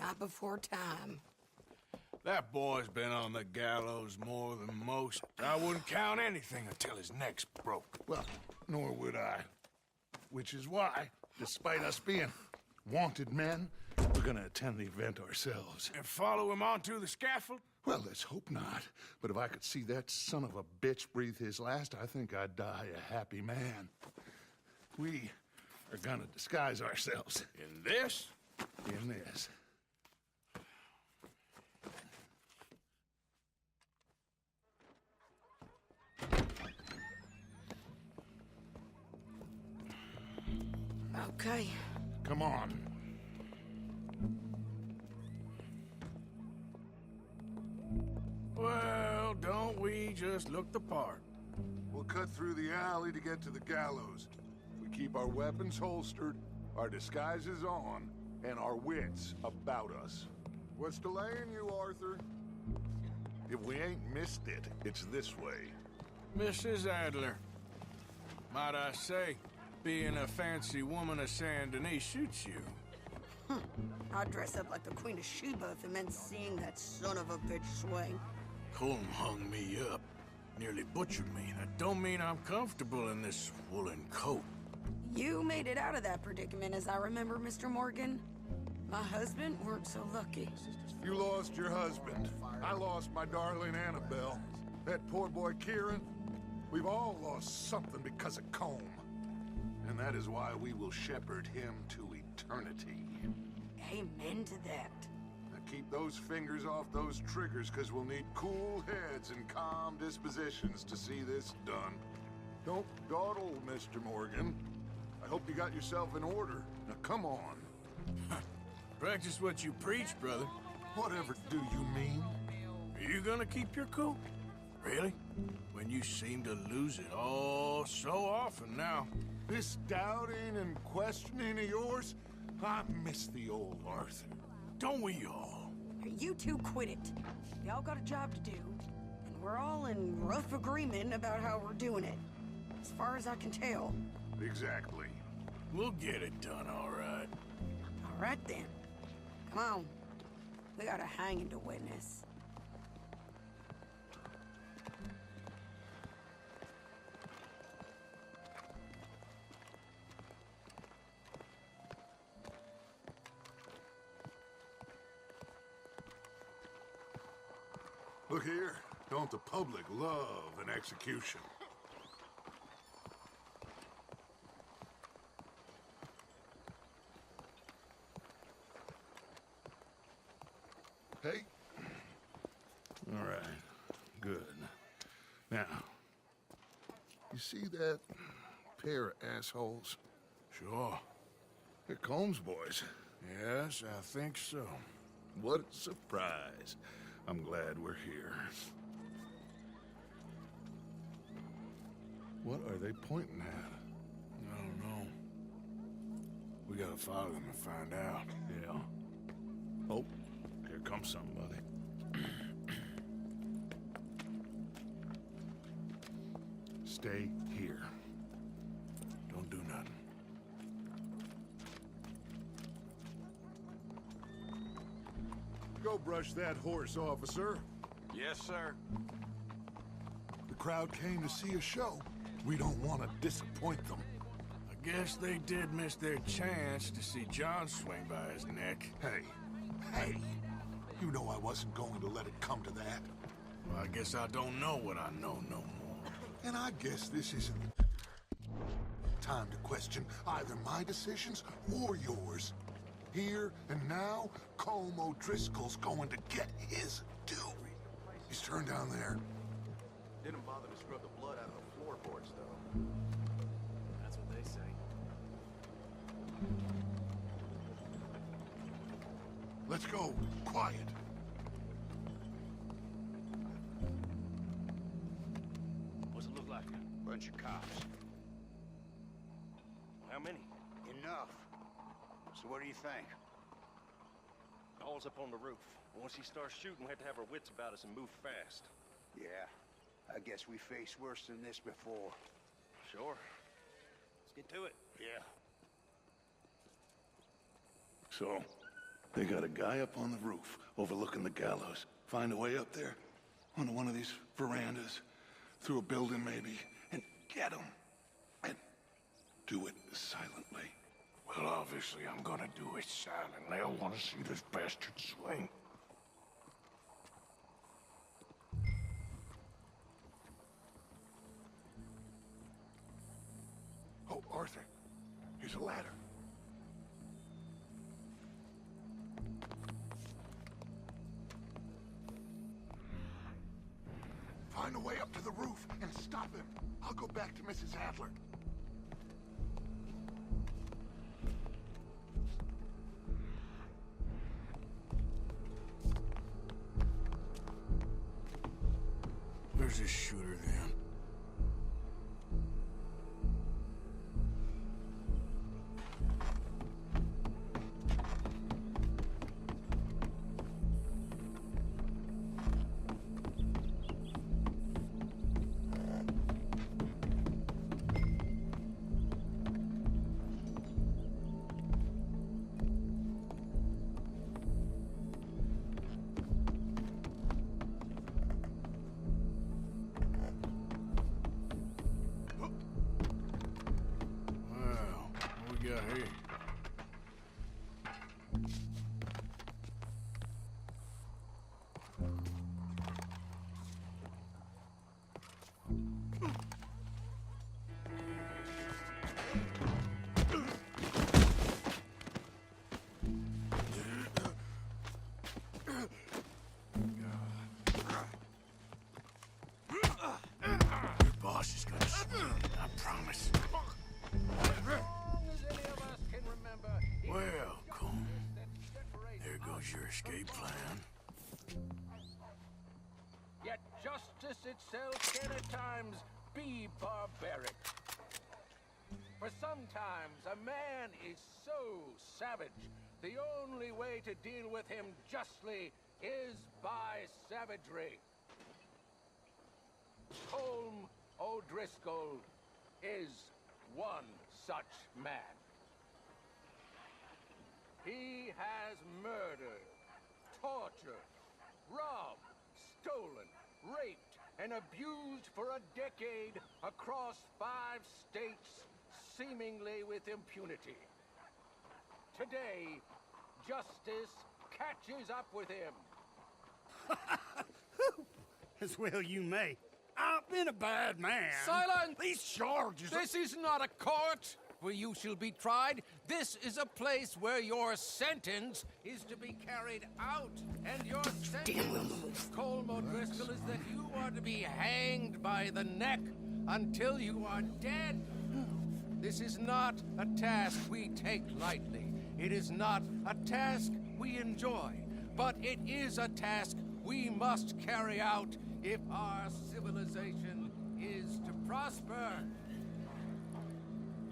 Not before time. That boy's been on the gallows more than most. I wouldn't count anything until his neck's broke. Well, nor would I. Which is why, despite us being wanted men, we're gonna attend the event ourselves. And follow him onto the scaffold? Well, let's hope not. But if I could see that son of a bitch breathe his last, I think I'd die a happy man. We are gonna disguise ourselves. In this? In this. Okay. Come on. Well, don't we just look the part? We'll cut through the alley to get to the gallows. We keep our weapons holstered, our disguises on, and our wits about us. What's delaying you, Arthur? If we ain't missed it, it's this way. Mrs. Adler. Might I say, being a fancy woman of Saint Denis suits you. I'd dress up like the Queen of Sheba if it meant seeing that son of a bitch swing. Colm hung me up. Nearly butchered me. That don't mean I'm comfortable in this woolen coat. You made it out of that predicament, as I remember, Mr. Morgan. My husband weren't so lucky. You lost your husband. I lost my darling Annabelle. That poor boy Kieran. We've all lost something because of Colm. And that is why we will shepherd him to eternity. Amen to that. Now keep those fingers off those triggers, because we'll need cool heads and calm dispositions to see this done. Don't dawdle, Mr. Morgan. I hope you got yourself in order. Now come on. Practice what you preach, brother. Whatever do you mean? Are you gonna keep your cool? Really? When you seem to lose it all so often now. This doubting and questioning of yours, I miss the old Arthur. Don't we all? You two quit it. Y'all got a job to do. And we're all in rough agreement about how we're doing it. As far as I can tell. Exactly. We'll get it done, all right. All right, then. Come on. We got a hanging to witness. Look here. Don't the public love an execution? Hey. All right. Good. Now, you see that pair of assholes? Sure. They're Colm's boys. Yes, I think so. What a surprise. I'm glad we're here. What are they pointing at? I don't know. We gotta follow them and find out. Yeah. Oh, here comes somebody. Stay here. Don't do nothing. Go brush that horse, officer. Yes, sir. The crowd came to see a show. We don't want to disappoint them. I guess they did miss their chance to see John swing by his neck. Hey, you know I wasn't going to let it come to that. Well, I guess I don't know what I know no more. And I guess this isn't time to question either my decisions or yours. Here and now, Colm O'Driscoll's going to get his due. He's turned down there. Didn't bother to scrub the blood out of the floorboards, though. That's what they say. Let's go. Quiet. What's it look like? Bunch of cops. How many? Enough. So what do you think? All's up on the roof. Once he starts shooting, we have to have our wits about us and move fast. Yeah, I guess we faced worse than this before. Sure. Let's get to it. Yeah. So, They got a guy up on the roof overlooking the gallows. Find a way up there, onto one of these verandas, through a building maybe, and get him. And do it silently. Well, obviously I'm gonna do it silently. I want to see this bastard swing. Oh, Arthur, here's a ladder. Find a way up to the roof and stop him. I'll go back to Mrs. Adler. Where's this shooter then? Here. Your boss is gonna swing, I promise. Well, Colm, there goes your escape plan. Yet justice itself can at times be barbaric. For sometimes a man is so savage, the only way to deal with him justly is by savagery. Colm O'Driscoll is one such man. He has murdered, tortured, robbed, stolen, raped, and abused for a decade across 5 states, seemingly with impunity. Today, justice catches up with him. As well you may. I've been a bad man. Silence! These charges... This is not a court where you shall be tried. This is a place where your sentence is to be carried out. And your sentence, Colm O'Driscoll, is that you are to be hanged by the neck until you are dead. This is not a task we take lightly. It is not a task we enjoy. But it is a task we must carry out if our civilization is to prosper.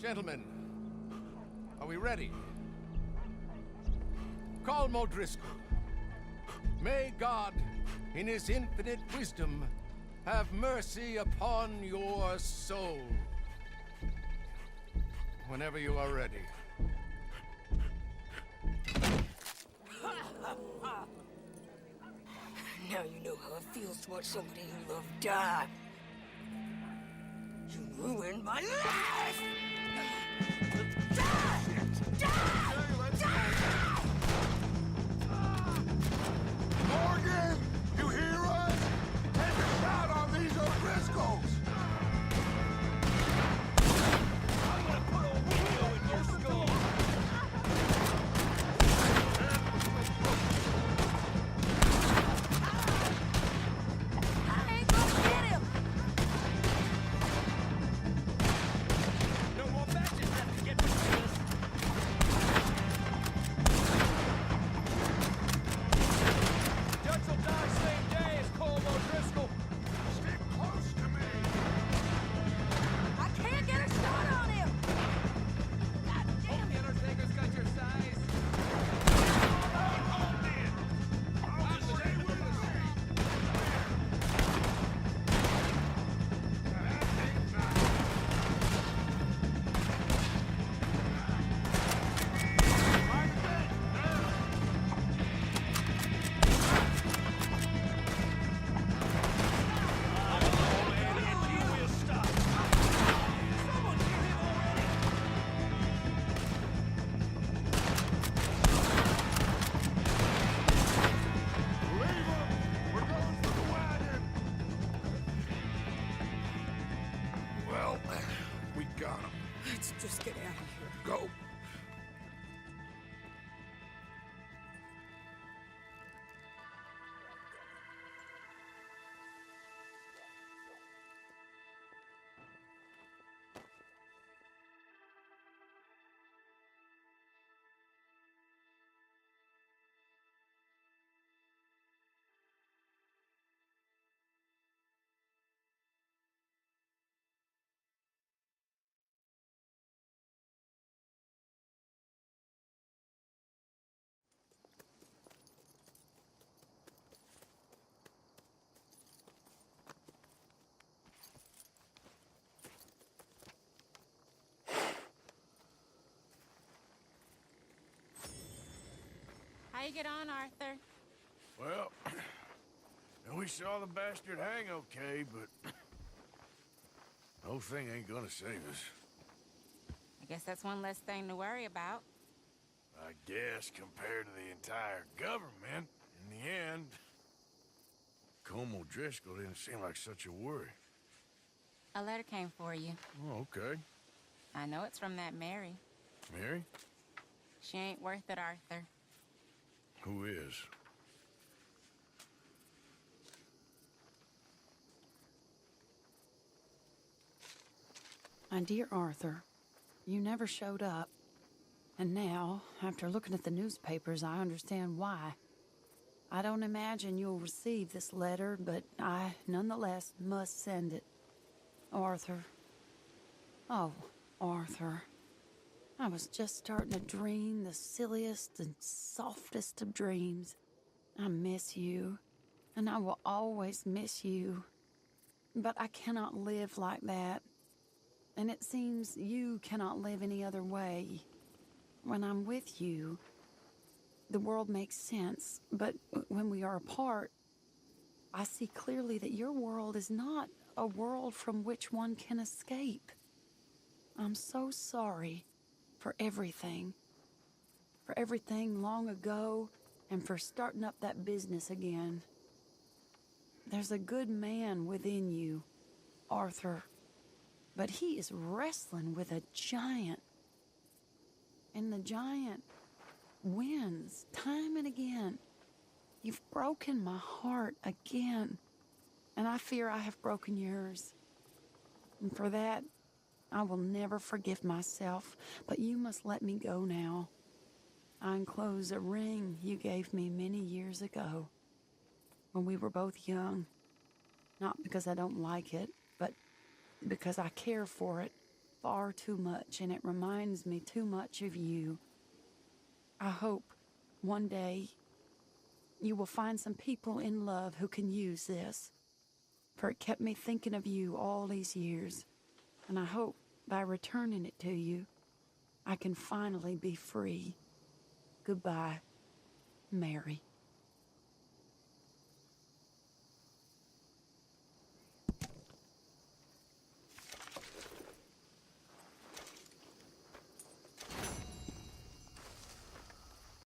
Gentlemen, are we ready? Colm O'Driscoll, may God, in his infinite wisdom, have mercy upon your soul. Whenever you are ready. Now you know how it feels to watch somebody you love die. You ruined my life! Morgan! You hear us? Take a shot on these O'Driscolls! I'm gonna put a wheel in your skull! I ain't gonna get him! No more matches have to get between us! you get on, Arthur? Well, we saw the bastard hang okay, but the whole thing ain't gonna save us. I guess that's one less thing to worry about. I guess compared to the entire government, in the end, Colm O'Driscoll didn't seem like such a worry. A letter came for you. Oh, okay. I know it's from that Mary. Mary? She ain't worth it, Arthur. Who is? My dear Arthur, you never showed up. And now, after looking at the newspapers, I understand why. I don't imagine you'll receive this letter, but I, nonetheless, must send it. Arthur. Oh, Arthur. I was just starting to dream the silliest and softest of dreams. I miss you, and I will always miss you. But I cannot live like that. And it seems you cannot live any other way. When I'm with you, the world makes sense, but when we are apart, I see clearly that your world is not a world from which one can escape. I'm so sorry for everything long ago, and for starting up that business again. There's a good man within you, Arthur, but he is wrestling with a giant. And the giant wins time and again. You've broken my heart again, and I fear I have broken yours. And for that, I will never forgive myself, but you must let me go now. I enclose a ring you gave me many years ago, when we were both young. Not because I don't like it, but because I care for it far too much, and it reminds me too much of you. I hope one day you will find some people in love who can use this, for it kept me thinking of you all these years, and I hope by returning it to you, I can finally be free. Goodbye, Mary.